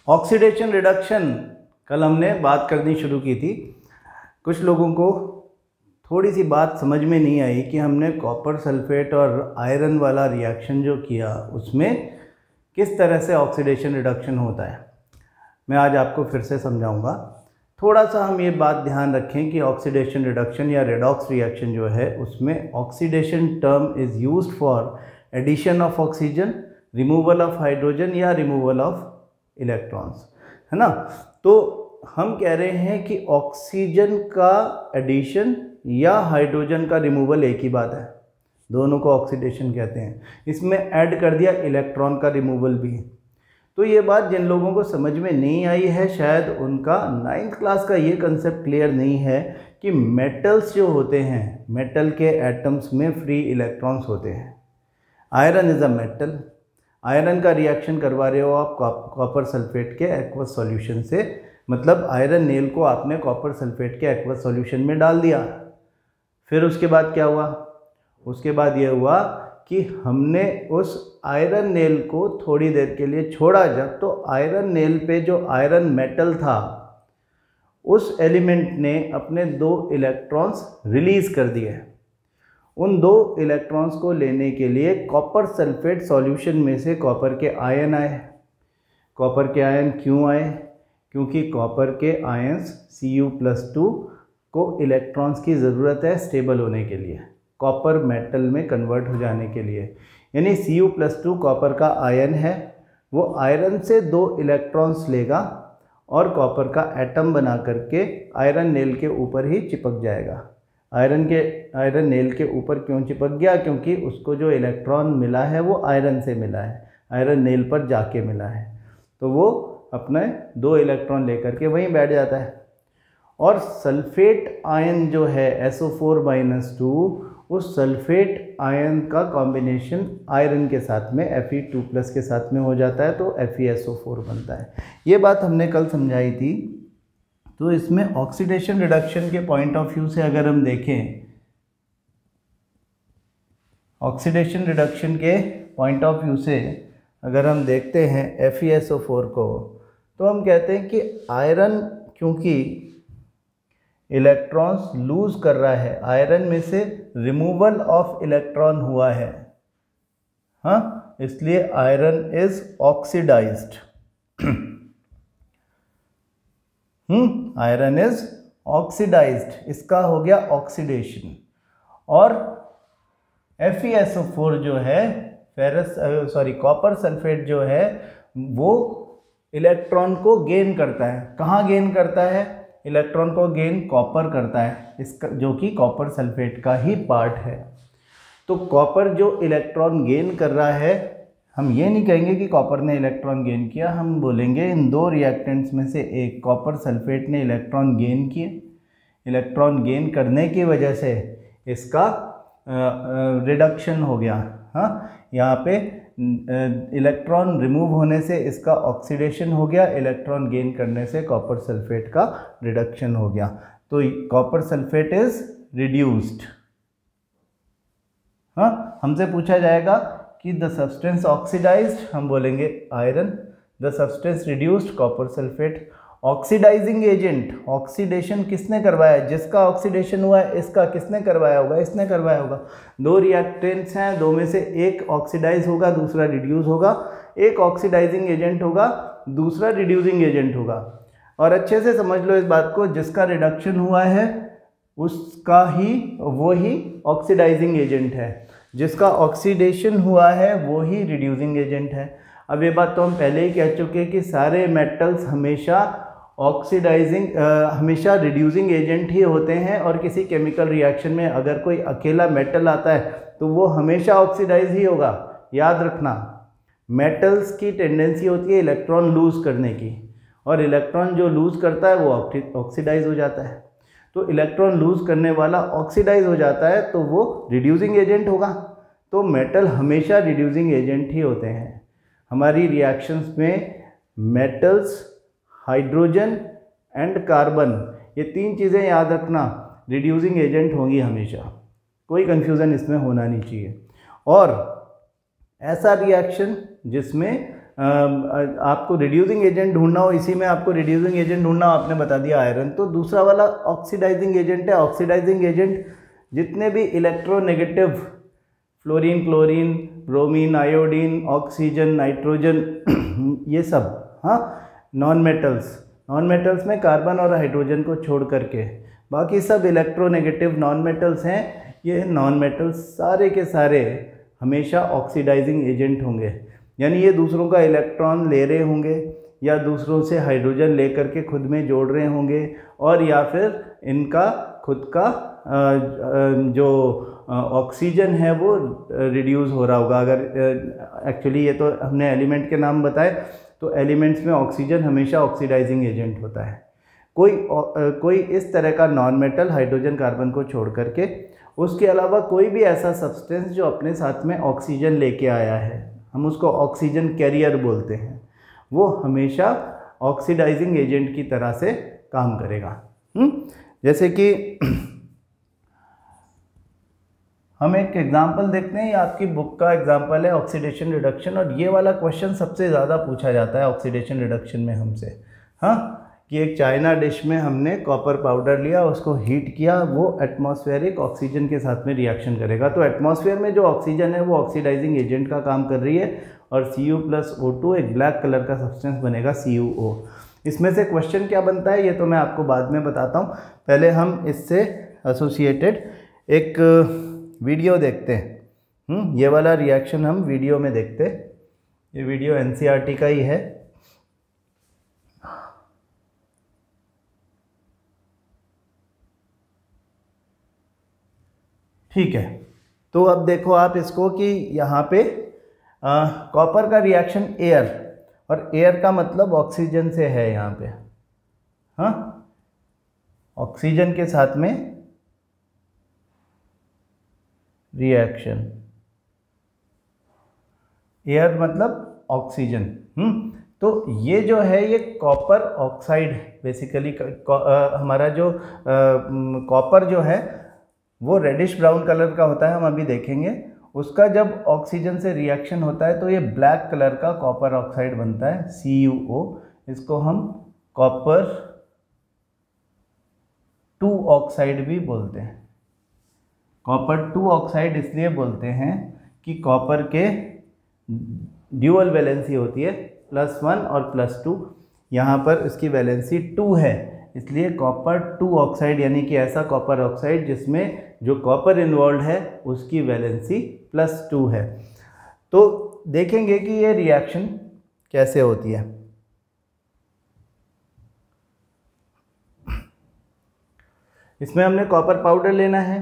Oxidation reduction कल हमने बात करनी शुरू की थी। कुछ लोगों को थोड़ी सी बात समझ में नहीं आई कि हमने कॉपर सल्फेट और आयरन वाला रिएक्शन जो किया उसमें किस तरह से ऑक्सीडेशन रिडक्शन होता है। मैं आज आपको फिर से समझाऊंगा। थोड़ा सा हम ये बात ध्यान रखें कि ऑक्सीडेशन रिडक्शन या रेडॉक्स रिएक्शन जो है उसमें oxidation term is used for addition of oxygen, removal of hydrogen या रिमूवल ऑफ इलेक्ट्रॉन्स, है ना। तो हम कह रहे हैं कि ऑक्सीजन का एडिशन या हाइड्रोजन का रिमूवल एक ही बात है, दोनों को ऑक्सीडेशन कहते हैं। इसमें ऐड कर दिया इलेक्ट्रॉन का रिमूवल भी। तो ये बात जिन लोगों को समझ में नहीं आई है, शायद उनका 9th क्लास का ये कंसेप्ट क्लियर नहीं है कि मेटल्स जो होते हैं, मेटल के एटम्स में फ्री इलेक्ट्रॉन्स होते हैं। Iron is a metal, iron का रिएक्शन करवा रहे हो आप कॉपर सल्फेट के एक्वस सॉल्यूशन से, मतलब आयरन नेल को आपने कॉपर सल्फेट के एक्वस सॉल्यूशन में डाल दिया। फिर उसके बाद क्या हुआ? उसके बाद ये हुआ कि हमने उस आयरन नेल को थोड़ी देर के लिए छोड़ा जब, तो आयरन नेल पे जो आयरन मेटल था उस एलिमेंट ने अपने 2 इलेक्ट्रॉन्स रिलीज़ कर दिए। उन 2 इलेक्ट्रॉन्स को लेने के लिए कॉपर सल्फेट सॉल्यूशन में से कॉपर के आयन आए। कॉपर के आयन क्यों आए? क्योंकि कॉपर के आयंस Cu+2 को इलेक्ट्रॉन्स की ज़रूरत है स्टेबल होने के लिए, कॉपर मेटल में कन्वर्ट हो जाने के लिए। यानी Cu+2 कॉपर का आयन है, वो आयरन से 2 इलेक्ट्रॉन्स लेगा और कॉपर का एटम बना करके आयरन नेल के ऊपर ही चिपक जाएगा। आयरन नेल के ऊपर क्यों चिपक गया? क्योंकि उसको जो इलेक्ट्रॉन मिला है वो आयरन से मिला है, आयरन नेल पर जाके मिला है, तो वो अपने 2 इलेक्ट्रॉन लेकर के वहीं बैठ जाता है। और सल्फेट आयन जो है SO4-2, उस सल्फेट आयन का कॉम्बिनेशन आयरन के साथ में Fe2+ के साथ में हो जाता है, तो FeSO4 बनता है। ये बात हमने कल समझाई थी। तो इसमें ऑक्सीडेशन रिडक्शन के पॉइंट ऑफ व्यू से अगर हम देखें, ऑक्सीडेशन रिडक्शन के पॉइंट ऑफ व्यू से अगर हम देखते हैं FeSO4 को, तो हम कहते हैं कि आयरन क्योंकि इलेक्ट्रॉन्स लूज कर रहा है, आयरन में से रिमूवल ऑफ इलेक्ट्रॉन हुआ है, हाँ, इसलिए iron is oxidised. Iron is oxidised, इसका हो गया ऑक्सीडेशन। और FeSO4 जो है कॉपर सल्फेट जो है वो इलेक्ट्रॉन को गेन करता है। कहाँ गेन करता है? इलेक्ट्रॉन को गेन कॉपर करता है, इसका जो कि कॉपर सल्फेट का ही पार्ट है। तो कॉपर जो इलेक्ट्रॉन गेन कर रहा है, हम ये नहीं कहेंगे कि कॉपर ने इलेक्ट्रॉन गेन किया, हम बोलेंगे इन 2 रिएक्टेंट्स में से एक कॉपर सल्फेट ने इलेक्ट्रॉन गेन किए। इलेक्ट्रॉन गेन करने की वजह से इसका रिडक्शन हो गया। हाँ, यहाँ पे इलेक्ट्रॉन रिमूव होने से इसका ऑक्सीडेशन हो गया, इलेक्ट्रॉन गेन करने से कॉपर सल्फेट का रिडक्शन हो गया। तो कॉपर सल्फेट इज रिड्यूस्ड। हाँ, हमसे पूछा जाएगा कि द सब्सटेंस ऑक्सीडाइज्ड, हम बोलेंगे iron. The substance reduced, copper sulphate. Oxidising agent, oxidation किसने करवाया? जिसका ऑक्सीडेशन हुआ है इसका किसने करवाया होगा? इसने करवाया होगा। 2 रिएक्टेंट्स हैं, 2 में से एक ऑक्सीडाइज होगा, दूसरा रिड्यूस होगा। एक ऑक्सीडाइजिंग एजेंट होगा, दूसरा रिड्यूसिंग एजेंट होगा। और अच्छे से समझ लो इस बात को, जिसका रिडक्शन हुआ है उसका ही वो ही ऑक्सीडाइजिंग एजेंट है, जिसका ऑक्सीडेशन हुआ है वो ही रिड्यूसिंग एजेंट है। अब ये बात तो हम पहले ही कह चुके कि सारे मेटल्स हमेशा हमेशा रिड्यूसिंग एजेंट ही होते हैं, और किसी केमिकल रिएक्शन में अगर कोई अकेला मेटल आता है तो वो हमेशा ऑक्सीडाइज ही होगा। याद रखना, मेटल्स की टेंडेंसी होती है इलेक्ट्रॉन लूज़ करने की, और इलेक्ट्रॉन जो लूज़ करता है वो ऑक्सीडाइज हो जाता है। तो इलेक्ट्रॉन लूज़ करने वाला ऑक्सीडाइज हो जाता है तो वो रिड्यूसिंग एजेंट होगा। तो मेटल हमेशा रिड्यूसिंग एजेंट ही होते हैं। हमारी रिएक्शंस में मेटल्स, हाइड्रोजन एंड कार्बन, ये 3 चीज़ें याद रखना रिड्यूसिंग एजेंट होंगी हमेशा, कोई कन्फ्यूज़न इसमें होना नहीं चाहिए। और ऐसा रिएक्शन जिसमें आपको रिड्यूसिंग एजेंट ढूंढना हो, इसी में आपको रिड्यूसिंग एजेंट ढूंढना हो, आपने बता दिया आयरन। तो दूसरा वाला ऑक्सीडाइजिंग एजेंट है। ऑक्सीडाइजिंग एजेंट जितने भी electronegative, fluorine, chlorine, bromine, iodine, oxygen, nitrogen, ये सब, हाँ, नॉन मेटल्स में कार्बन और हाइड्रोजन को छोड़ करके बाकी सब इलेक्ट्रोनेगेटिव नॉन मेटल्स हैं। ये नॉन मेटल्स सारे के सारे हमेशा ऑक्सीडाइजिंग एजेंट होंगे, यानी ये दूसरों का इलेक्ट्रॉन ले रहे होंगे या दूसरों से हाइड्रोजन ले करके खुद में जोड़ रहे होंगे, और या फिर इनका खुद का जो ऑक्सीजन है वो रिड्यूस हो रहा होगा। अगर एक्चुअली ये तो हमने एलिमेंट के नाम बताए, तो एलिमेंट्स में ऑक्सीजन हमेशा ऑक्सीडाइजिंग एजेंट होता है। कोई इस तरह का नॉन मेटल हाइड्रोजन कार्बन को छोड़ करके, उसके अलावा कोई भी ऐसा सब्सटेंस जो अपने साथ में ऑक्सीजन लेके आया है, हम उसको ऑक्सीजन कैरियर बोलते हैं, वो हमेशा ऑक्सीडाइजिंग एजेंट की तरह से काम करेगा। जैसे कि हम एक एग्जाम्पल देखते हैं, ये आपकी बुक का एग्जाम्पल है ऑक्सीडेशन रिडक्शन, और ये वाला क्वेश्चन सबसे ज़्यादा पूछा जाता है ऑक्सीडेशन रिडक्शन में हमसे, हाँ, कि एक चाइना डिश में हमने कॉपर पाउडर लिया, उसको हीट किया, वो एटमॉस्फेरिक ऑक्सीजन के साथ में रिएक्शन करेगा। तो एटमॉस्फेयर में जो ऑक्सीजन है वो ऑक्सीडाइजिंग एजेंट का काम कर रही है, और Cu+O2 एक ब्लैक कलर का सब्सटेंस बनेगा CuO। इसमें से क्वेश्चन क्या बनता है ये तो मैं आपको बाद में बताता हूँ, पहले हम इससे एसोसिएटेड एक वीडियो देखते हैं। ये वाला रिएक्शन हम वीडियो में देखते हैं। ये वीडियो NCERT का ही है। ठीक है, तो अब देखो आप इसको कि यहाँ पे कॉपर का रिएक्शन एयर, और एयर का मतलब ऑक्सीजन से है यहाँ पे, हाँ, ऑक्सीजन के साथ में रिएक्शन, एयर मतलब ऑक्सीजन। तो ये जो है ये कॉपर ऑक्साइड बेसिकली, हमारा जो कॉपर जो है वो रेडिश ब्राउन कलर का होता है, हम अभी देखेंगे। उसका जब ऑक्सीजन से रिएक्शन होता है तो ये ब्लैक कलर का कॉपर ऑक्साइड बनता है CuO। इसको हम कॉपर 2 ऑक्साइड भी बोलते हैं। कॉपर 2 ऑक्साइड इसलिए बोलते हैं कि कॉपर के ड्यूअल वैलेंसी होती है, +1 और +2। यहाँ पर इसकी वैलेंसी 2 है, इसलिए कॉपर 2 ऑक्साइड, यानी कि ऐसा कॉपर ऑक्साइड जिसमें जो कॉपर इन्वॉल्व है उसकी वैलेंसी +2 है। तो देखेंगे कि ये रिएक्शन कैसे होती है। इसमें हमने कॉपर पाउडर लेना है,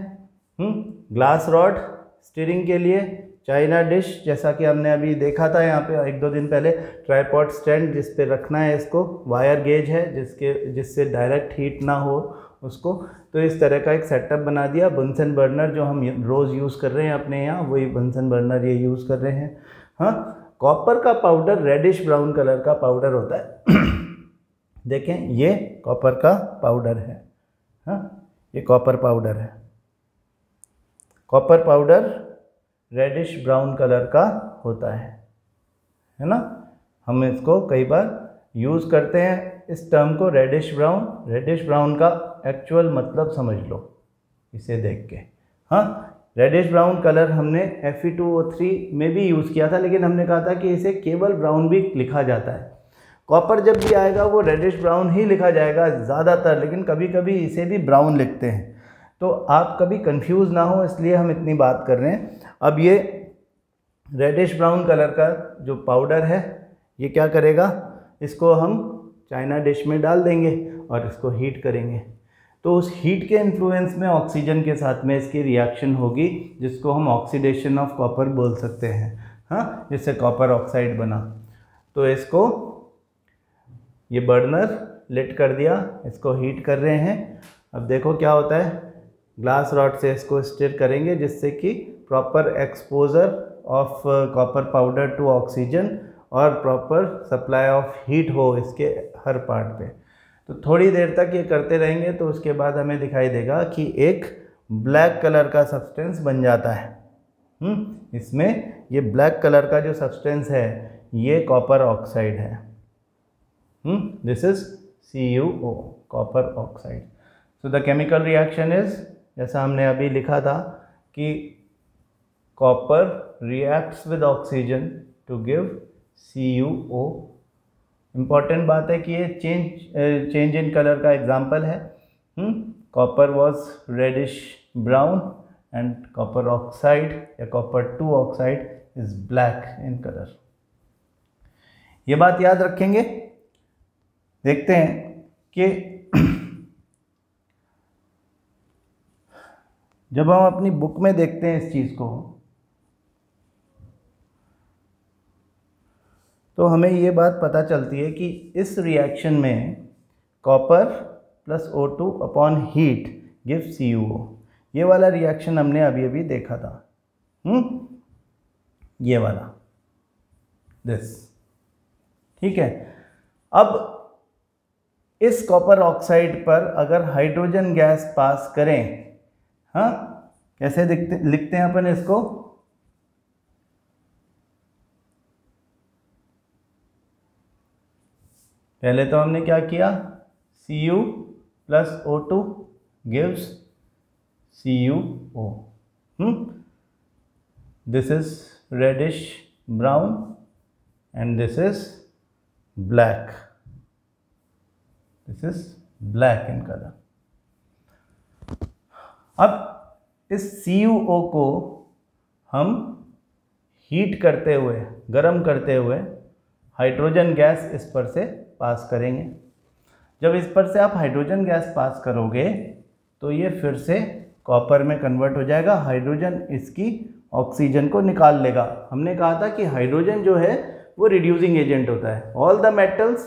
ग्लास रॉड स्टीयरिंग के लिए, चाइना डिश जैसा कि हमने अभी देखा था यहाँ पे 1-2 दिन पहले, ट्राइपॉड स्टैंड जिस पे रखना है इसको, वायर गेज है जिससे डायरेक्ट हीट ना हो उसको। तो इस तरह का एक सेटअप बना दिया। बंसन बर्नर जो हम रोज़ यूज़ कर रहे हैं अपने यहाँ, वही बंसन बर्नर ये यूज़ कर रहे हैं। हाँ, कॉपर का पाउडर रेडिश ब्राउन कलर का पाउडर होता है। देखें ये कॉपर का पाउडर है, हाँ, ये कॉपर पाउडर है। Copper powder reddish brown colour का होता है ना। हम इसको कई बार यूज़ करते हैं इस टर्म को, रेडिश ब्राउन। रेडिश ब्राउन का एक्चुअल मतलब समझ लो इसे देख के। हाँ, रेडिश ब्राउन कलर हमने Fe2O3 में भी यूज़ किया था, लेकिन हमने कहा था कि इसे केवल ब्राउन भी लिखा जाता है। कॉपर जब भी आएगा वो रेडिश ब्राउन ही लिखा जाएगा ज़्यादातर, लेकिन कभी कभी इसे भी ब्राउन लिखते हैं। तो आप कभी कंफ्यूज ना हो, इसलिए हम इतनी बात कर रहे हैं। अब ये रेडिश ब्राउन कलर का जो पाउडर है ये क्या करेगा, इसको हम चाइना डिश में डाल देंगे और इसको हीट करेंगे। तो उस हीट के इन्फ्लुएंस में ऑक्सीजन के साथ में इसकी रिएक्शन होगी, जिसको हम ऑक्सीडेशन ऑफ कॉपर बोल सकते हैं। हाँ, जिससे कॉपर ऑक्साइड बना। तो इसको ये बर्नर लिट कर दिया, इसको हीट कर रहे हैं। अब देखो क्या होता है, ग्लास रॉड से इसको स्टिर करेंगे जिससे कि proper exposure of copper powder to oxygen और प्रॉपर सप्लाई ऑफ हीट हो इसके हर पार्ट पे। तो थोड़ी देर तक ये करते रहेंगे तो उसके बाद हमें दिखाई देगा कि एक ब्लैक कलर का सब्सटेंस बन जाता है। इसमें ये ब्लैक कलर का जो सब्सटेंस है ये कॉपर ऑक्साइड है, this is CuO, copper oxide. So the chemical reaction is, जैसा हमने अभी लिखा था कि copper reacts with oxygen to give CuO। Important बात है कि ये चेंज इन कलर का एग्जाम्पल है। Copper was reddish brown and copper oxide या copper 2 oxide is black in colour. ये बात याद रखेंगे। देखते हैं कि जब हम अपनी बुक में देखते हैं इस चीज़ को, तो हमें ये बात पता चलती है कि इस रिएक्शन में copper plus O2 upon heat give CuO। ये वाला रिएक्शन हमने अभी अभी देखा था, ये वाला, दिस, ठीक है। अब इस कॉपर ऑक्साइड पर अगर हाइड्रोजन गैस पास करें, हाँ, कैसे लिखते हैं अपन इसको, पहले तो हमने क्या किया, Cu plus O2 gives CuO। This is reddish brown and this is black, this is black in colour. अब इस CuO को हम हीट करते हुए, गर्म करते हुए हाइड्रोजन गैस इस पर से पास करेंगे। जब इस पर से आप हाइड्रोजन गैस पास करोगे तो ये फिर से कॉपर में कन्वर्ट हो जाएगा, हाइड्रोजन इसकी ऑक्सीजन को निकाल लेगा। हमने कहा था कि हाइड्रोजन जो है वो रिड्यूसिंग एजेंट होता है। All the metals,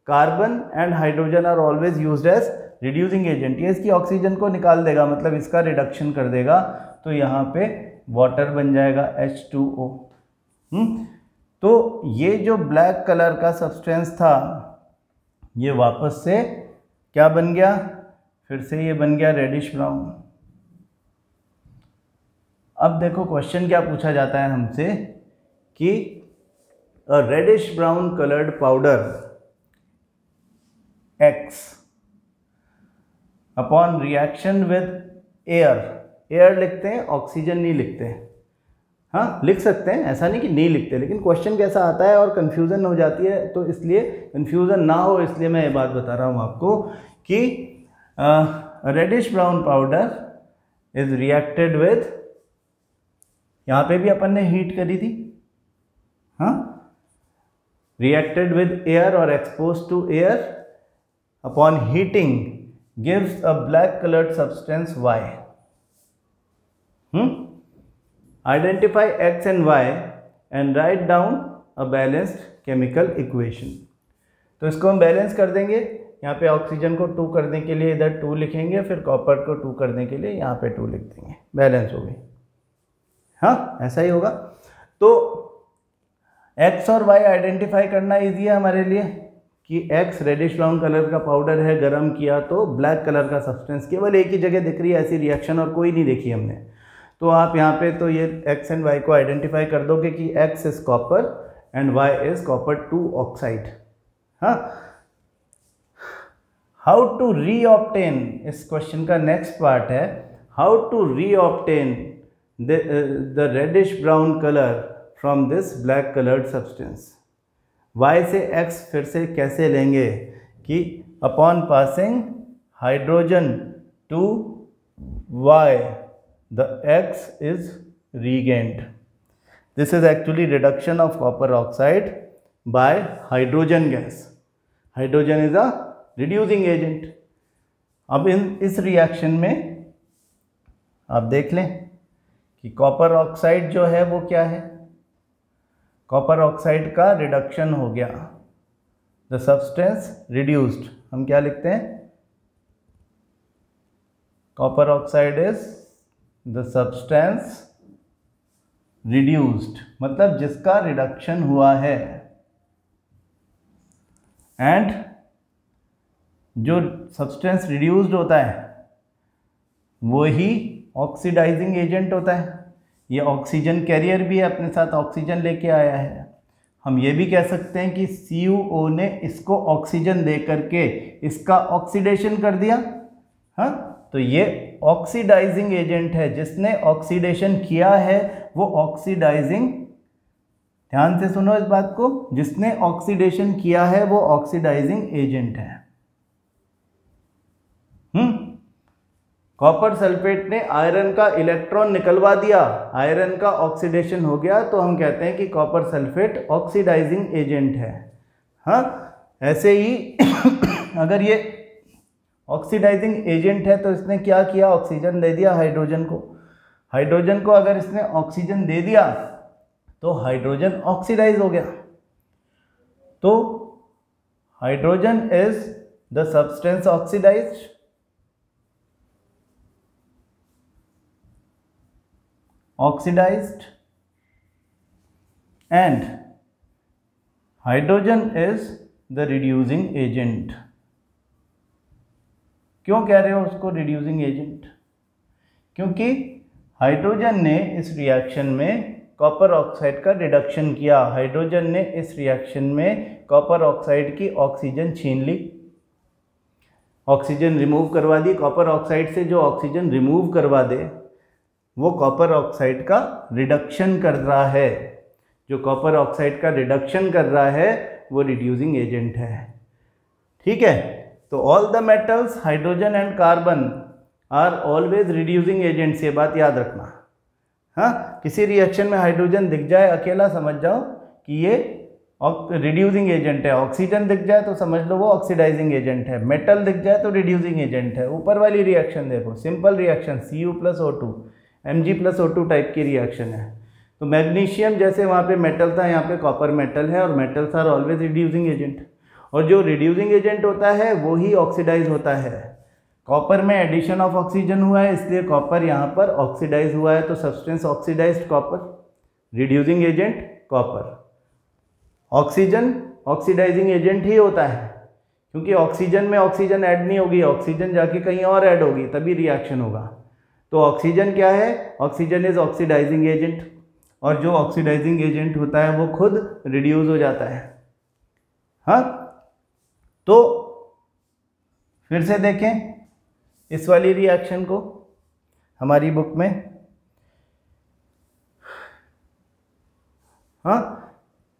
carbon and hydrogen are always used as reducing agent. ये इसकी ऑक्सीजन को निकाल देगा, मतलब इसका रिडक्शन कर देगा, तो यहाँ पे वाटर बन जाएगा H2O। तो ये जो ब्लैक कलर का सब्सटेंस था ये वापस से क्या बन गया, फिर से ये बन गया रेडिश ब्राउन। अब देखो क्वेश्चन क्या पूछा जाता है हमसे कि a reddish brown coloured powder X upon reaction with air, air लिखते हैं, ऑक्सीजन नहीं लिखते हैं। हाँ, लिख सकते हैं, ऐसा नहीं कि नहीं लिखते, लेकिन क्वेश्चन कैसा आता है और कन्फ्यूज़न हो जाती है, तो इसलिए कन्फ्यूज़न ना हो इसलिए मैं ये बात बता रहा हूँ आपको कि reddish brown powder is reacted with, यहाँ पे भी अपन ने हीट करी थी, हाँ, रिएक्टेड विद एयर और expose to air upon heating gives a black coloured substance Y। Identify X and Y and write down a balanced chemical equation। तो इसको हम बैलेंस कर देंगे, यहाँ पे ऑक्सीजन को 2 करने के लिए इधर 2 लिखेंगे, फिर कॉपर को 2 करने के लिए यहाँ पे 2 लिख देंगे, बैलेंस हो गई। हाँ, ऐसा ही होगा। तो X और Y आइडेंटिफाई करना ईजी है हमारे लिए कि X रेडिश ब्राउन कलर का पाउडर है, गर्म किया तो ब्लैक कलर का सब्सटेंस, केवल एक ही जगह दिख रही है ऐसी रिएक्शन और कोई नहीं देखी हमने। तो आप यहाँ पे तो ये X एंड Y को आइडेंटिफाई कर दोगे कि X is copper and Y is copper 2 oxide. हाँ, हाउ टू रीऑब्टेन, इस क्वेश्चन का नेक्स्ट पार्ट है, how to reobtain the reddish brown colour from this black coloured substance. Y से X फिर से कैसे लेंगे कि upon passing hydrogen to Y the X is regained. This is actually reduction of copper oxide by hydrogen gas. Hydrogen is a reducing agent. अब इस reaction में आप देख लें कि कॉपर ऑक्साइड जो है वो क्या है, कॉपर ऑक्साइड का रिडक्शन हो गया, द सब्सटेंस रिड्यूस्ड। हम क्या लिखते हैं, copper oxide is the substance reduced, मतलब जिसका रिडक्शन हुआ है। एंड जो सब्सटेंस रिड्यूस्ड होता है वो ही ऑक्सीडाइजिंग एजेंट होता है। ये ऑक्सीजन कैरियर भी है, अपने साथ ऑक्सीजन लेके आया है। हम ये भी कह सकते हैं कि CuO ने इसको ऑक्सीजन दे करके इसका ऑक्सीडेशन कर दिया। हाँ, तो ये ऑक्सीडाइजिंग एजेंट है, जिसने ऑक्सीडेशन किया है वो ऑक्सीडाइजिंग, ध्यान से सुनो इस बात को, जिसने ऑक्सीडेशन किया है वो ऑक्सीडाइजिंग एजेंट है। कॉपर सल्फेट ने आयरन का इलेक्ट्रॉन निकलवा दिया, आयरन का ऑक्सीडेशन हो गया, तो हम कहते हैं कि कॉपर सल्फेट ऑक्सीडाइजिंग एजेंट है। हाँ, ऐसे ही अगर ये ऑक्सीडाइजिंग एजेंट है तो इसने क्या किया, ऑक्सीजन दे दिया हाइड्रोजन को। हाइड्रोजन को अगर इसने ऑक्सीजन दे दिया तो हाइड्रोजन ऑक्सीडाइज हो गया। तो hydrogen is the substance oxidised, and hydrogen is the reducing agent। क्यों कह रहे हो उसको रिड्यूसिंग एजेंट? क्योंकि हाइड्रोजन ने इस रिएक्शन में कॉपर ऑक्साइड का रिडक्शन किया। हाइड्रोजन ने इस रिएक्शन में कॉपर ऑक्साइड की ऑक्सीजन छीन ली, ऑक्सीजन रिमूव करवा दी। कॉपर ऑक्साइड से जो ऑक्सीजन रिमूव करवा दे वो कॉपर ऑक्साइड का रिडक्शन कर रहा है। जो कॉपर ऑक्साइड का रिडक्शन कर रहा है वो रिड्यूसिंग एजेंट है। ठीक है, तो all the metals hydrogen and carbon are always reducing agents, ये बात याद रखना। हाँ, किसी रिएक्शन में हाइड्रोजन दिख जाए अकेला, समझ जाओ कि ये रिड्यूसिंग एजेंट है। ऑक्सीजन दिख जाए तो समझ लो वो ऑक्सीडाइजिंग एजेंट है। मेटल दिख जाए तो रिड्यूसिंग एजेंट है। ऊपर वाली रिएक्शन देखो, simple reaction Cu+O2 Mg+O2 type की रिएक्शन है। तो मैग्नीशियम जैसे वहाँ पे मेटल था, यहाँ पे कॉपर मेटल है, और metals are always reducing agent. और जो रिड्यूसिंग एजेंट होता है वो ही ऑक्सीडाइज होता है। कॉपर में एडिशन ऑफ ऑक्सीजन हुआ है, इसलिए कॉपर यहाँ पर ऑक्सीडाइज हुआ है। तो substance oxidised copper, reducing agent copper. Oxygen oxidising agent ही होता है, क्योंकि ऑक्सीजन में ऑक्सीजन ऐड नहीं होगी, ऑक्सीजन जाके कहीं और ऐड होगी, तभी रिएक्शन होगा। तो ऑक्सीजन क्या है? ऑक्सीजन इज ऑक्सीडाइजिंग एजेंट, और जो ऑक्सीडाइजिंग एजेंट होता है वो खुद रिड्यूस हो जाता है। हाँ, तो फिर से देखें इस वाली रिएक्शन को हमारी बुक में। हाँ,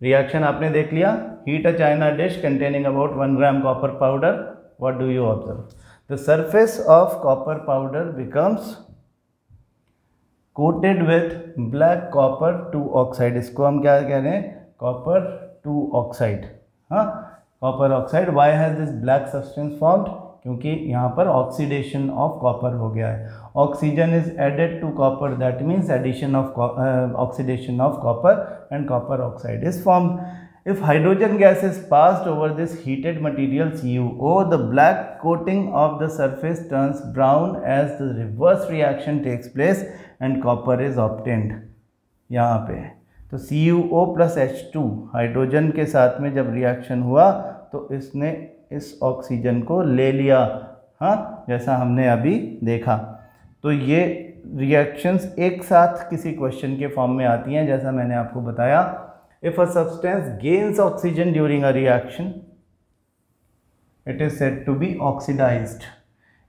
रिएक्शन आपने देख लिया। Heat a china dish containing about 1 gram copper powder, what do you observe? The surface of copper powder becomes coated with black copper 2 oxide. इसको हम क्या कह रहे हैं? Copper 2 oxide. हाँ, copper oxide. Why has this black substance formed? क्योंकि यहाँ पर ऑक्सीडेशन ऑफ कॉपर हो गया है। Oxygen is added to copper, that means addition of oxidation of copper and copper oxide is formed. If hydrogen gas is passed over this heated material CuO, the black coating of the surface turns brown as the reverse reaction takes place and copper is obtained। यहाँ पे तो CuO plus H2 hydrogen के साथ में जब reaction हुआ तो इसने इस ऑक्सीजन को ले लिया। हाँ, जैसा हमने अभी देखा। तो ये रिएक्शंस एक साथ किसी क्वेश्चन के फॉर्म में आती हैं, जैसा मैंने आपको बताया। If a substance gains oxygen during a reaction, it is said to be oxidized.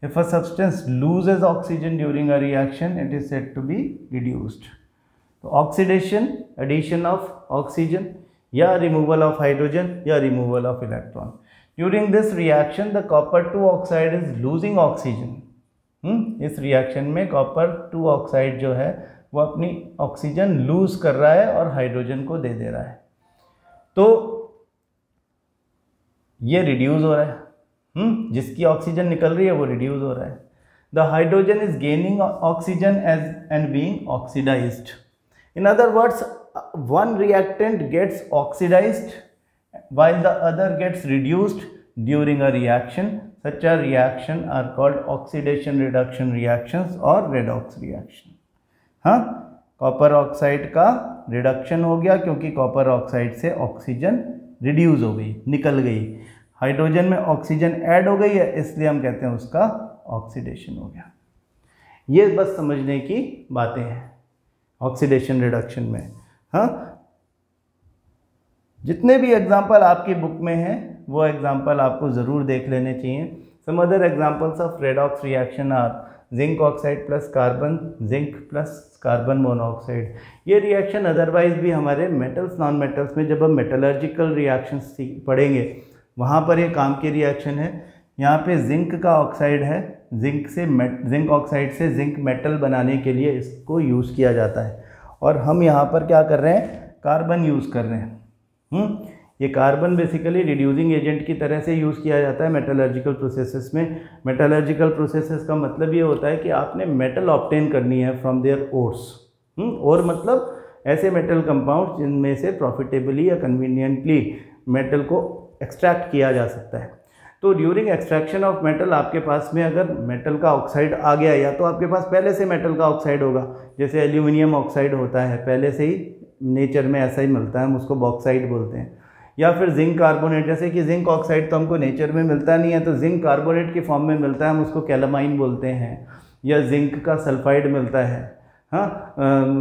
If a substance loses oxygen during a reaction, it is said to be reduced. So oxidation, addition of oxygen, या removal of hydrogen, या removal of electron. During this reaction, the copper 2 oxide is losing oxygen. इस reaction में copper 2 oxide जो है वो अपनी oxygen loose कर रहा है और हाइड्रोजन को दे दे रहा है, तो ये रिड्यूस हो रहा है। जिसकी ऑक्सीजन निकल रही है वो रिड्यूस हो रहा है। The hydrogen is gaining oxygen as and being oxidised. In other words, one reactant gets oxidised while the other gets reduced during a reaction. Such a reaction are called oxidation reduction reactions or redox reaction। हाँ, copper oxide का reduction हो गया क्योंकि copper oxide से oxygen reduce हो गई, निकल गई। हाइड्रोजन में ऑक्सीजन ऐड हो गई है, इसलिए हम कहते हैं उसका ऑक्सीडेशन हो गया। ये बस समझने की बातें हैं ऑक्सीडेशन रिडक्शन में। हाँ, जितने भी एग्जाम्पल आपकी बुक में हैं वो एग्जाम्पल आपको ज़रूर देख लेने चाहिए। Some other examples of redox reaction are zinc oxide plus carbon, zinc plus carbon monoxide. ये रिएक्शन अदरवाइज भी हमारे मेटल्स नॉन मेटल्स में जब हम मेटलर्जिकल रिएक्शंस पढ़ेंगे वहाँ पर ये काम की रिएक्शन है। यहाँ पे जिंक का ऑक्साइड है, जिंक ऑक्साइड से जिंक मेटल बनाने के लिए इसको यूज़ किया जाता है, और हम यहाँ पर क्या कर रहे हैं, कार्बन यूज़ कर रहे हैं। ये कार्बन बेसिकली रिड्यूसिंग एजेंट की तरह से यूज़ किया जाता है मेटलर्जिकल प्रोसेसेस में। मेटलर्जिकल प्रोसेसेस का मतलब ये होता है कि आपने मेटल ऑब्टेन करनी है फ्रॉम देयर ओर्स। और मतलब ऐसे मेटल कंपाउंड जिनमें से प्रॉफिटेबली या कन्वीनियंटली मेटल को एक्सट्रैक्ट किया जा सकता है। तो ड्यूरिंग एक्सट्रैक्शन ऑफ मेटल आपके पास में अगर मेटल का ऑक्साइड आ गया, या तो आपके पास पहले से मेटल का ऑक्साइड होगा, जैसे एल्यूमिनियम ऑक्साइड होता है, पहले से ही नेचर में ऐसा ही मिलता है, हम उसको बॉक्साइड बोलते हैं। या फिर जिंक कार्बोनेट, जैसे कि जिंक ऑक्साइड तो हमको नेचर में मिलता नहीं है, तो जिंक कार्बोनेट की फॉर्म में मिलता है, हम उसको कैलामाइन बोलते हैं। या जिंक का सल्फाइड मिलता है,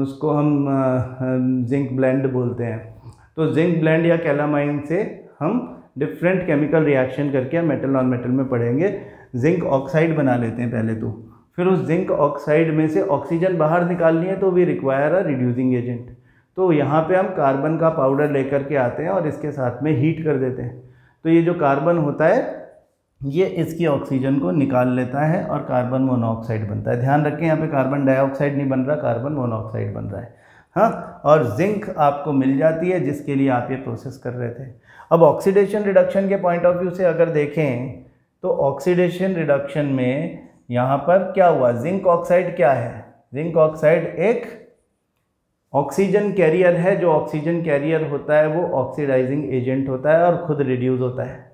उसको हम जिंक ब्लेंड बोलते हैं। तो जिंक ब्लेंड या कैलामाइन से हम डिफरेंट केमिकल रिएक्शन करके हम मेटल नॉन मेटल में पढ़ेंगे जिंक ऑक्साइड बना लेते हैं पहले तो। फिर उस जिंक ऑक्साइड में से ऑक्सीजन बाहर निकालनी है तो we require a reducing agent. तो यहाँ पे हम कार्बन का पाउडर लेकर के आते हैं और इसके साथ में हीट कर देते हैं। तो ये जो कार्बन होता है ये इसकी ऑक्सीजन को निकाल लेता है और कार्बन मोनोऑक्साइड बनता है। ध्यान रखें यहाँ पे कार्बन डाइऑक्साइड नहीं बन रहा, कार्बन मोनोऑक्साइड बन रहा है। हाँ, और जिंक आपको मिल जाती है जिसके लिए आप ये प्रोसेस कर रहे थे। अब ऑक्सीडेशन रिडक्शन के पॉइंट ऑफ व्यू से अगर देखें तो ऑक्सीडेशन रिडक्शन में यहाँ पर क्या हुआ, जिंक ऑक्साइड क्या है, जिंक ऑक्साइड एक ऑक्सीजन कैरियर है। जो ऑक्सीजन कैरियर होता है वो ऑक्सीडाइजिंग एजेंट होता है और खुद रिड्यूस होता है।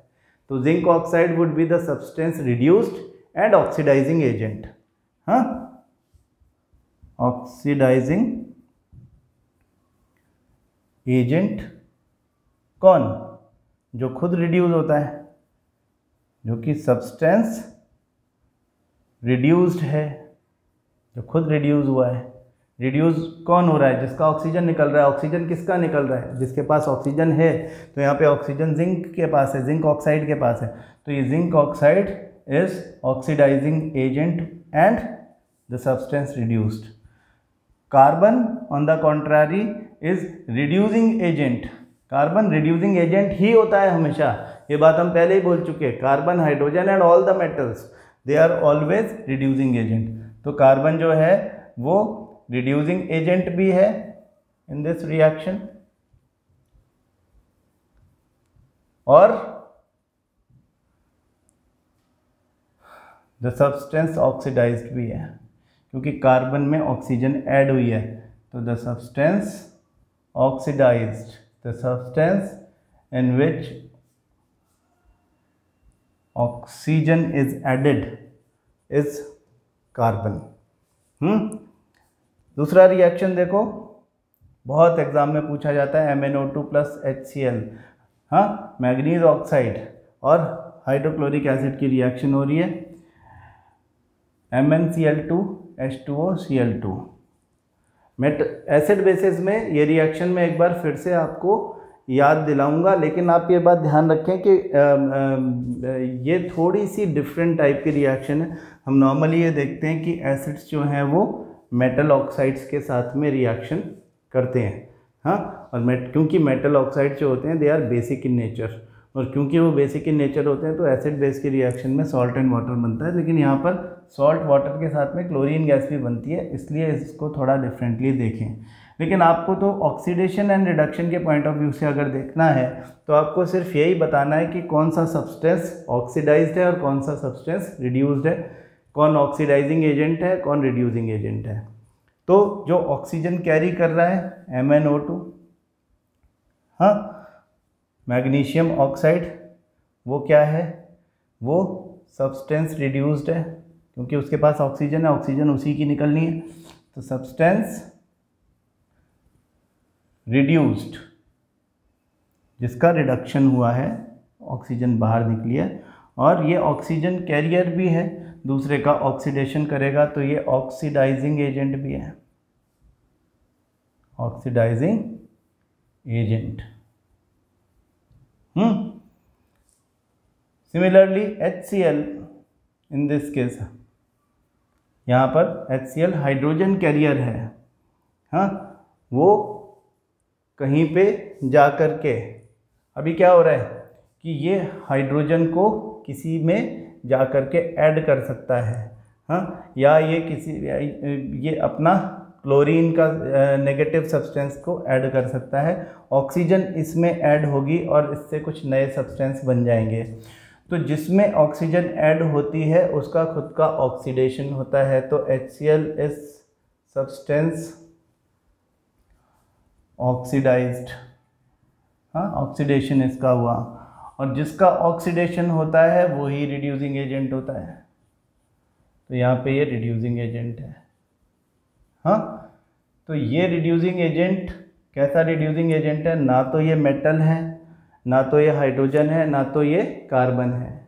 तो zinc oxide would be the substance reduced and oxidising agent. हाँ, ऑक्सीडाइजिंग एजेंट कौन, जो खुद रिड्यूस होता है, जो कि सब्सटेंस रिड्यूस्ड है, जो खुद रिड्यूस हुआ है। रिड्यूस कौन हो रहा है, जिसका ऑक्सीजन निकल रहा है। ऑक्सीजन किसका निकल रहा है, जिसके पास ऑक्सीजन है। तो यहाँ पे ऑक्सीजन जिंक के पास है, जिंक ऑक्साइड के पास है। तो ये zinc oxide is oxidising agent and the substance reduced. Carbon on the contrary is reducing agent. Carbon reducing agent ही होता है हमेशा, ये बात हम पहले ही बोल चुके हैं। Carbon, hydrogen and all the metals they are always reducing agent. तो कार्बन जो है वो रिड्यूसिंग एजेंट भी है इन दिस रिएक्शन, और द सब्सटेंस ऑक्सीडाइज्ड भी है, क्योंकि कार्बन में ऑक्सीजन ऐड हुई है। तो the substance oxidised, the substance in which oxygen is added is carbon. दूसरा रिएक्शन देखो, बहुत एग्जाम में पूछा जाता है, MnO2 प्लस HCl। हाँ, मैग्नीज ऑक्साइड और हाइड्रोक्लोरिक एसिड की रिएक्शन हो रही है, MnCl2 H2O Cl2। Acid basis में ये रिएक्शन में एक बार फिर से आपको याद दिलाऊंगा, लेकिन आप ये बात ध्यान रखें कि ये थोड़ी सी डिफरेंट टाइप की रिएक्शन है। हम नॉर्मली ये देखते हैं कि एसिड्स जो हैं वो मेटल ऑक्साइड्स के साथ में रिएक्शन करते हैं। हाँ, और क्योंकि मेटल ऑक्साइड जो होते हैं they are basic in nature, और क्योंकि वो बेसिक इन नेचर होते हैं तो एसिड बेस की रिएक्शन में सॉल्ट एंड वाटर बनता है। लेकिन यहाँ पर सॉल्ट वाटर के साथ में क्लोरीन गैस भी बनती है, इसलिए इसको थोड़ा डिफरेंटली देखें। लेकिन आपको तो ऑक्सीडेशन एंड रिडक्शन के पॉइंट ऑफ व्यू से अगर देखना है तो आपको सिर्फ यही बताना है कि कौन सा सब्सटेंस ऑक्सीडाइज्ड है और कौन सा सब्सटेंस रिड्यूस्ड है, कौन ऑक्सीडाइजिंग एजेंट है, कौन रिड्यूसिंग एजेंट है। तो जो ऑक्सीजन कैरी कर रहा है MnO2, हाँ, मैग्नीशियम ऑक्साइड, वो क्या है, वो सब्सटेंस रिड्यूस्ड है, क्योंकि उसके पास ऑक्सीजन है, ऑक्सीजन उसी की निकलनी है। तो सब्सटेंस रिड्यूस्ड, जिसका रिडक्शन हुआ है, ऑक्सीजन बाहर निकली है, और ये ऑक्सीजन कैरियर भी है, दूसरे का ऑक्सीडेशन करेगा तो ये ऑक्सीडाइजिंग एजेंट भी है, oxidising agent. Similarly HCl in this case, यहाँ पर HCl हाइड्रोजन कैरियर है, हाँ, वो कहीं पे जा कर के अभी क्या हो रहा है कि ये हाइड्रोजन को किसी में जा कर के ऐड कर सकता है, हाँ, या ये अपना क्लोरीन का नेगेटिव सब्सटेंस को ऐड कर सकता है, ऑक्सीजन इसमें ऐड होगी और इससे कुछ नए सब्सटेंस बन जाएंगे। तो जिसमें ऑक्सीजन ऐड होती है उसका खुद का ऑक्सीडेशन होता है, तो HCl इज सब्सटेंस ऑक्सीडाइज्ड, हाँ, ऑक्सीडेशन इसका हुआ, और जिसका ऑक्सीडेशन होता है वो ही रिड्यूसिंग एजेंट होता है। तो यहाँ पे ये रिड्यूसिंग एजेंट है, हाँ। तो ये रिड्यूसिंग एजेंट कैसा रिड्यूसिंग एजेंट है? ना तो ये मेटल है, ना तो ये हाइड्रोजन है, ना तो ये कार्बन है,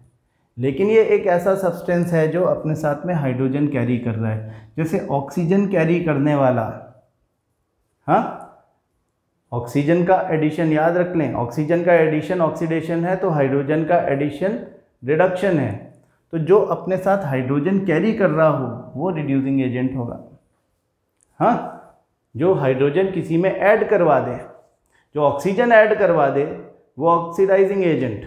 लेकिन ये एक ऐसा सब्सटेंस है जो अपने साथ में हाइड्रोजन कैरी कर रहा है। जैसे ऑक्सीजन कैरी करने वाला, हाँ, ऑक्सीजन का एडिशन याद रख लें, ऑक्सीजन का एडिशन ऑक्सीडेशन है, तो हाइड्रोजन का एडिशन रिडक्शन है। तो जो अपने साथ हाइड्रोजन कैरी कर रहा हो वो रिड्यूसिंग एजेंट होगा, हाँ। जो हाइड्रोजन किसी में ऐड करवा दे, जो ऑक्सीजन ऐड करवा दे वो ऑक्सीडाइजिंग एजेंट,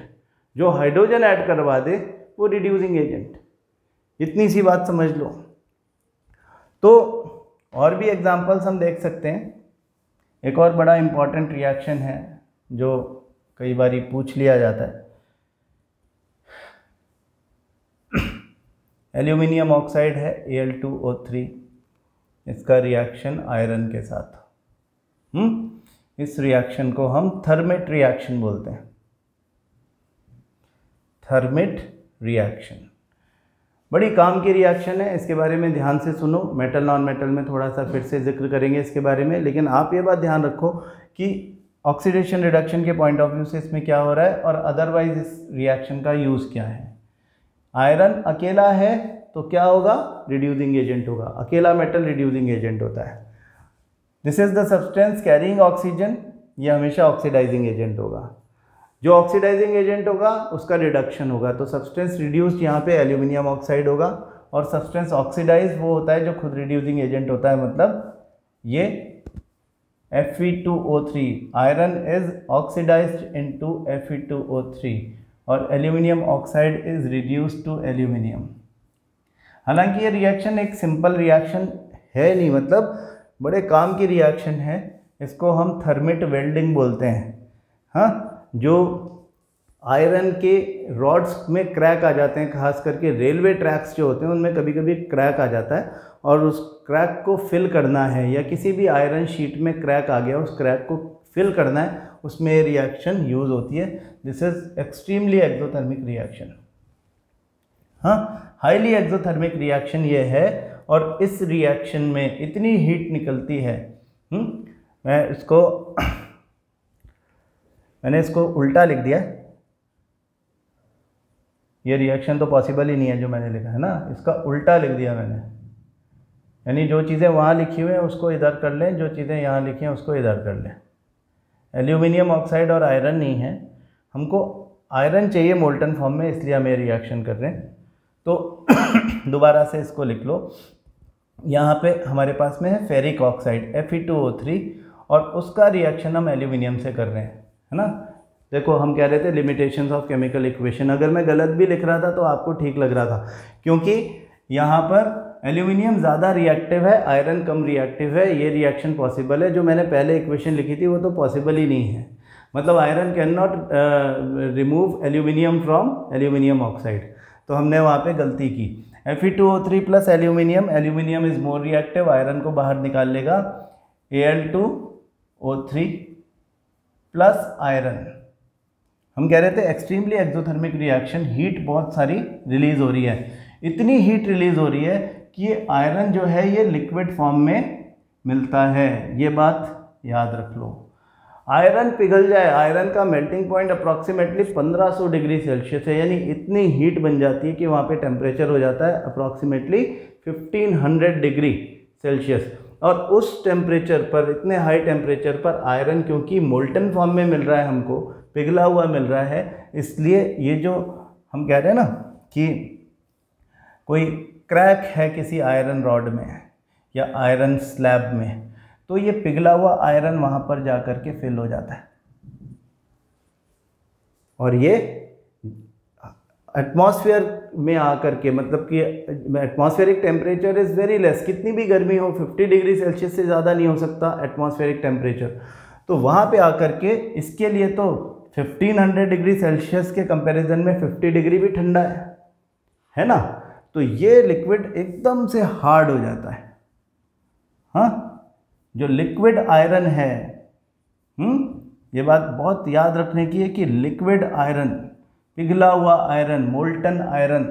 जो हाइड्रोजन ऐड करवा दे वो रिड्यूसिंग एजेंट। इतनी सी बात समझ लो। तो और भी एग्जांपल्स हम देख सकते हैं। एक और बड़ा इम्पॉर्टेंट रिएक्शन है जो कई बार पूछ लिया जाता है, एल्यूमिनियम ऑक्साइड है Al2O3, इसका रिएक्शन आयरन के साथ, इस रिएक्शन को हम थर्मेट रिएक्शन बोलते हैं। थर्मेट रिएक्शन बड़ी काम की रिएक्शन है, इसके बारे में ध्यान से सुनो। मेटल नॉन मेटल में थोड़ा सा फिर से जिक्र करेंगे इसके बारे में, लेकिन आप ये बात ध्यान रखो कि ऑक्सीडेशन रिडक्शन के पॉइंट ऑफ व्यू से इसमें क्या हो रहा है और अदरवाइज इस रिएक्शन का यूज़ क्या है। आयरन अकेला है तो क्या होगा? रिड्यूसिंग एजेंट होगा। अकेला मेटल रिड्यूसिंग एजेंट होता है। This is the substance carrying oxygen, ये हमेशा ऑक्सीडाइजिंग एजेंट होगा। जो ऑक्सीडाइजिंग एजेंट होगा उसका रिडक्शन होगा, तो सब्सटेंस रिड्यूस्ड यहाँ पे एल्यूमिनियम ऑक्साइड होगा, और सब्सटेंस ऑक्सीडाइज वो होता है जो खुद रिड्यूसिंग एजेंट होता है, मतलब ये Fe2O3, iron is oxidised into Fe2O3 और aluminium oxide is reduced to aluminium. हालांकि ये रिएक्शन एक सिंपल रिएक्शन है नहीं, मतलब बड़े काम की रिएक्शन है। इसको हम थर्मेट वेल्डिंग बोलते हैं, हाँ। जो आयरन के रॉड्स में क्रैक आ जाते हैं, खास करके रेलवे ट्रैक्स जो होते हैं उनमें कभी कभी क्रैक आ जाता है, और उस क्रैक को फिल करना है, या किसी भी आयरन शीट में क्रैक आ गया उस क्रैक को फिल करना है, उसमें ये रिएक्शन यूज़ होती है। This is extremely exothermic reaction, हाँ, हाईली एक्सोथर्मिक रिएक्शन ये है। और इस रिएक्शन में इतनी हीट निकलती है, मैंने इसको उल्टा लिख दिया, ये रिएक्शन तो पॉसिबल ही नहीं है जो मैंने लिखा है ना, इसका उल्टा लिख दिया मैंने। यानी जो चीज़ें वहाँ लिखी हुई हैं उसको इधर कर लें, जो चीज़ें यहाँ लिखी हैं उसको इधर कर लें। एल्यूमिनियम ऑक्साइड और आयरन नहीं है, हमको आयरन चाहिए मोल्टन फॉर्म में, इसलिए हम ये रिएक्शन कर रहे हैं। तो दोबारा से इसको लिख लो। यहाँ पे हमारे पास में है फेरिक ऑक्साइड Fe2O3, और उसका रिएक्शन हम एल्यूमिनियम से कर रहे हैं, है ना। देखो हम कह रहे थे लिमिटेशंस ऑफ केमिकल इक्वेशन, अगर मैं गलत भी लिख रहा था तो आपको ठीक लग रहा था, क्योंकि यहाँ पर एल्यूमिनियम ज़्यादा रिएक्टिव है, आयरन कम रिएक्टिव है, ये रिएक्शन पॉसिबल है। जो मैंने पहले इक्वेशन लिखी थी वो तो पॉसिबल ही नहीं है, मतलब iron can not remove aluminium from aluminium oxide, तो हमने वहाँ पे गलती की। Fe2O3 plus aluminium, aluminium is more reactive, iron को बाहर निकाल लेगा, Al2O3 प्लस आयरन। हम कह रहे थे एक्सट्रीमली एक्सोथर्मिक रिएक्शन, हीट बहुत सारी रिलीज हो रही है, इतनी हीट रिलीज हो रही है कि ये आयरन जो है ये लिक्विड फॉर्म में मिलता है, ये बात याद रख लो। आयरन पिघल जाए, आयरन का melting point approximately 1500 degree Celsius है, यानी इतनी हीट बन जाती है कि वहाँ पे टेम्परेचर हो जाता है अप्रॉक्सीमेटली 1500 डिग्री सेल्सियस, और उस टेम्परेचर पर, इतने हाई टेम्परेचर पर आयरन क्योंकि मोल्टन फॉर्म में मिल रहा है हमको, पिघला हुआ मिल रहा है, इसलिए ये जो हम कह रहे हैं ना कि कोई क्रैक है किसी आयरन रॉड में या आयरन स्लैब में, तो ये पिघला हुआ आयरन वहाँ पर जा कर के फिल हो जाता है और ये एटमॉस्फेयर में आकर के, मतलब कि atmospheric temperature is very less, कितनी भी गर्मी हो 50 डिग्री सेल्सियस से ज़्यादा नहीं हो सकता एटमॉस्फेरिक टेम्परेचर, तो वहाँ पे आकर के इसके लिए तो 1500 डिग्री सेल्सियस के कंपैरिजन में 50 डिग्री भी ठंडा है ना। तो ये लिक्विड एकदम से हार्ड हो जाता है। हाँ, जो लिक्विड आयरन है, ये बात बहुत याद रखने की है कि लिक्विड आयरन, पिघला हुआ iron, molten iron,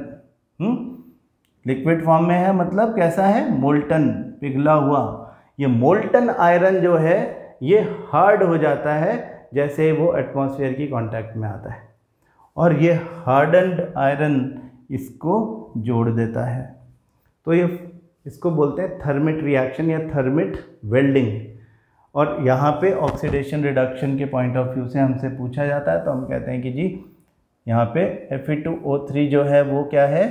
liquid form में है मतलब कैसा है, मोल्टन, पिघला हुआ। ये मोल्टन आयरन जो है ये हार्ड हो जाता है जैसे वो एटमॉस्फेयर की कांटेक्ट में आता है, और ये हार्डन्ड आयरन इसको जोड़ देता है। तो ये इसको बोलते हैं थर्मिट रिएक्शन या थर्मिट वेल्डिंग। और यहाँ पे ऑक्सीडेशन रिडक्शन के पॉइंट ऑफ व्यू से हमसे पूछा जाता है, तो हम कहते हैं कि जी यहाँ पे Fe2O3 जो है वो क्या है,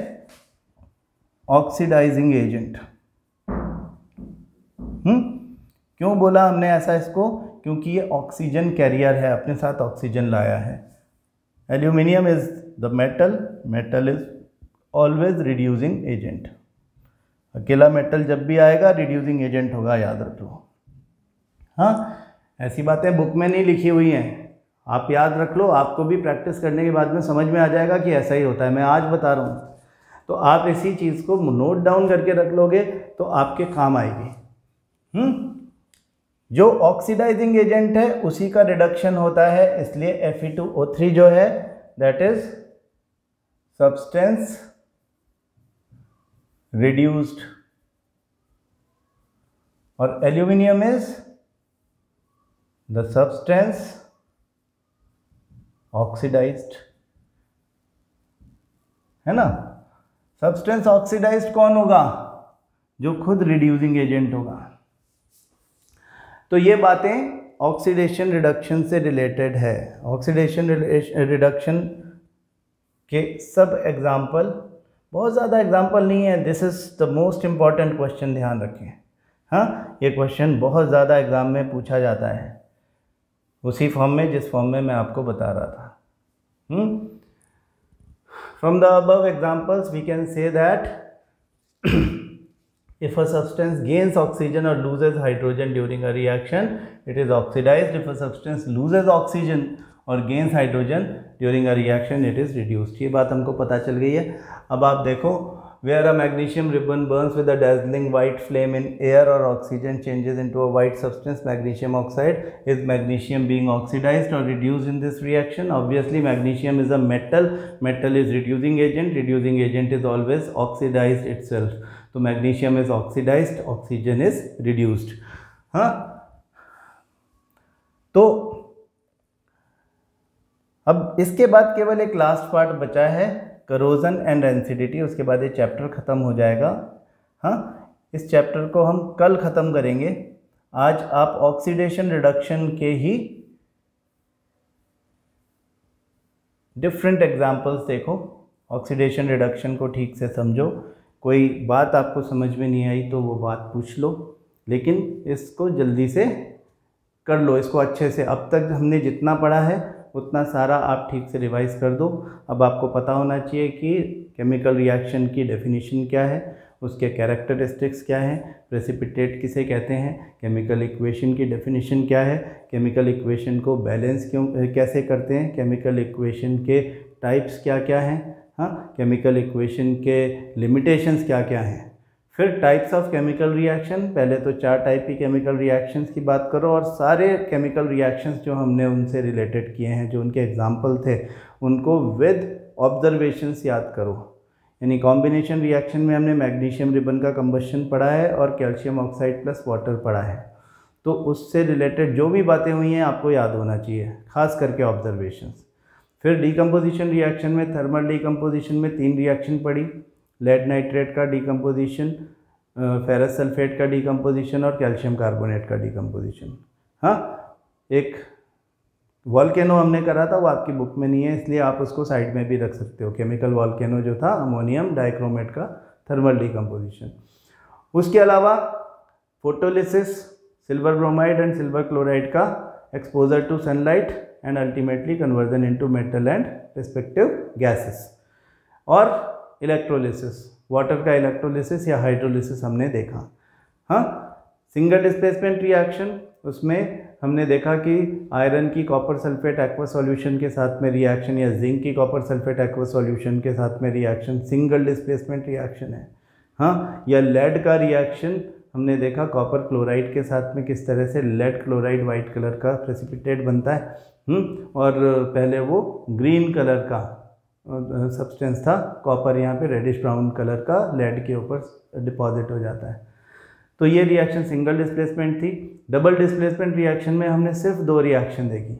ऑक्सीडाइजिंग एजेंट। क्यों बोला हमने ऐसा इसको, क्योंकि ये ऑक्सीजन कैरियर है, अपने साथ ऑक्सीजन लाया है। Aluminium is the metal is always reducing agent. अकेला मेटल जब भी आएगा रिड्यूसिंग एजेंट होगा, याद रख लो। हाँ, ऐसी बातें बुक में नहीं लिखी हुई हैं, आप याद रख लो, आपको भी प्रैक्टिस करने के बाद में समझ में आ जाएगा कि ऐसा ही होता है। मैं आज बता रहा हूँ, तो आप इसी चीज़ को नोट डाउन करके रख लोगे तो आपके काम आएगी। जो ऑक्सीडाइजिंग एजेंट है उसी का रिडक्शन होता है, इसलिए Fe2O3 जो है दैट इज सब्सटेंस रिड्यूस्ड, और aluminium is the substance oxidised, है ना। सब्सटेंस ऑक्सीडाइज्ड कौन होगा, जो खुद रिड्यूसिंग एजेंट होगा। तो ये बातें ऑक्सीडेशन रिडक्शन से रिलेटेड है। ऑक्सीडेशन रिडक्शन के सब एग्जाम्पल, बहुत ज़्यादा एग्जाम्पल नहीं है, this is the most important question, ध्यान रखें। हाँ, ये क्वेश्चन बहुत ज़्यादा एग्जाम में पूछा जाता है, उसी फॉर्म में जिस फॉर्म में मैं आपको बता रहा था। From the above examples we can say that if a substance gains oxygen or loses hydrogen during a reaction, it is oxidized. If a substance loses oxygen or gains hydrogen during a reaction, it is reduced. ये बात हमको पता चल गई है। अब आप देखो, where a magnesium ribbon burns with a dazzling white flame in air or oxygen changes into a white substance, magnesium oxide. Is magnesium being oxidized or reduced in this reaction? Obviously magnesium is a metal, metal is reducing agent, reducing agent is always oxidized itself. So magnesium is oxidized, oxygen is reduced. हाँ, तो अब इसके बाद केवल एक last part बचा है, corrosion and rancidity, उसके बाद ये चैप्टर ख़त्म हो जाएगा। हाँ, इस चैप्टर को हम कल ख़त्म करेंगे। आज आप ऑक्सीडेशन रिडक्शन के ही डिफरेंट एग्जांपल्स देखो, ऑक्सीडेशन रिडक्शन को ठीक से समझो। कोई बात आपको समझ में नहीं आई तो वो बात पूछ लो, लेकिन इसको जल्दी से कर लो, इसको अच्छे से। अब तक हमने जितना पढ़ा है उतना सारा आप ठीक से रिवाइज कर दो। अब आपको पता होना चाहिए कि केमिकल रिएक्शन की डेफिनेशन क्या है, उसके कैरेक्टरिस्टिक्स क्या हैं, प्रेसिपिटेट किसे कहते हैं, केमिकल इक्वेशन की डेफिनेशन क्या है, केमिकल इक्वेशन को बैलेंस कैसे करते हैं, केमिकल इक्वेशन के टाइप्स क्या क्या हैं, हाँ, केमिकल इक्वेशन के लिमिटेशंस क्या क्या हैं। फिर टाइप्स ऑफ केमिकल रिएक्शन, पहले तो 4 टाइप की केमिकल रिएक्शंस की बात करो, और सारे केमिकल रिएक्शंस जो हमने उनसे रिलेटेड किए हैं, जो उनके एग्जांपल थे, उनको विद ऑब्जर्वेशंस याद करो। यानी कॉम्बिनेशन रिएक्शन में हमने मैग्नीशियम रिबन का कंबशन पढ़ा है और कैल्शियम ऑक्साइड प्लस वाटर पढ़ा है, तो उससे रिलेटेड जो भी बातें हुई हैं आपको याद होना चाहिए, खास करके ऑब्जर्वेशंस। फिर डिकम्पोजिशन रिएक्शन में, थर्मल डिकम्पोजिशन में 3 रिएक्शन पढ़ी, लेड नाइट्रेट का डिकम्पोजिशन, फेरस सल्फेट का डिकम्पोजिशन और कैल्शियम कार्बोनेट का डिकम्पोजिशन। हाँ, एक वॉल्केनो हमने करा था, वो आपकी बुक में नहीं है, इसलिए आप उसको साइड में भी रख सकते हो। केमिकल वॉल्केनो जो था अमोनियम डाइक्रोमेट का थर्मल डिकम्पोजिशन। उसके अलावा photolysis, silver bromide and silver chloride का exposure to sunlight and ultimately conversion into metal and respective gases. और इलेक्ट्रोलिसिस, वाटर का इलेक्ट्रोलिसिस या हाइड्रोलिसिस हमने देखा। हाँ, सिंगल डिस्प्लेसमेंट रिएक्शन, उसमें हमने देखा कि आयरन की कॉपर सल्फेट एक्वा सॉल्यूशन के साथ में रिएक्शन या जिंक की कॉपर सल्फेट एक्वा सॉल्यूशन के साथ में रिएक्शन सिंगल डिस्प्लेसमेंट रिएक्शन है। हाँ, या लेड का रिएक्शन हमने देखा कॉपर क्लोराइड के साथ में किस तरह से लेड क्लोराइड वाइट कलर का प्रेसिपिटेट बनता है। और पहले वो ग्रीन कलर का सब्सटेंस था, कॉपर यहाँ पे रेडिश ब्राउन कलर का लेड के ऊपर डिपॉजिट हो जाता है। तो ये रिएक्शन सिंगल डिस्प्लेसमेंट थी। डबल डिस्प्लेसमेंट रिएक्शन में हमने सिर्फ 2 रिएक्शन देखी।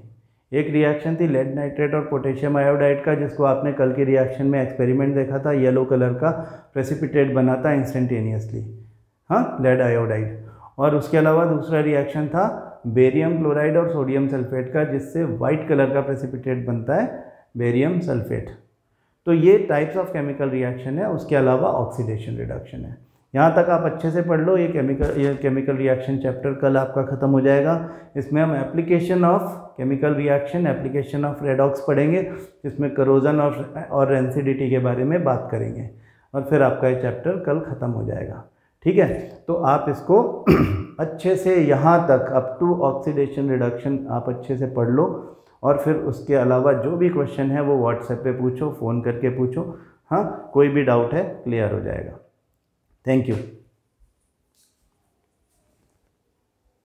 एक रिएक्शन थी लेड नाइट्रेट और पोटेशियम आयोडाइड का, जिसको आपने कल के रिएक्शन में एक्सपेरिमेंट देखा था, येलो कलर का प्रेसिपिटेट बना था इंस्टेंटेनियसली, हाँ, लेड आयोडाइड। और उसके अलावा दूसरा रिएक्शन था बेरियम क्लोराइड और सोडियम सल्फेट का, जिससे वाइट कलर का प्रेसिपिटेट बनता है बेरियम सल्फेट। तो ये टाइप्स ऑफ केमिकल रिएक्शन है। उसके अलावा ऑक्सीडेशन रिडक्शन है। यहाँ तक आप अच्छे से पढ़ लो। ये केमिकल रिएक्शन चैप्टर कल आपका ख़त्म हो जाएगा। इसमें हम application of chemical reaction, application of redox पढ़ेंगे, जिसमें करोजन और रेंसिडिटी के बारे में बात करेंगे, और फिर आपका ये चैप्टर कल ख़त्म हो जाएगा। ठीक है, तो आप इसको अच्छे से यहाँ तक अप टू ऑक्सीडेशन रिडक्शन आप अच्छे से पढ़ लो, और फिर उसके अलावा जो भी क्वेश्चन है वो व्हाट्सएप पे पूछो, फ़ोन करके पूछो। हाँ, कोई भी डाउट है क्लियर हो जाएगा। Thank you.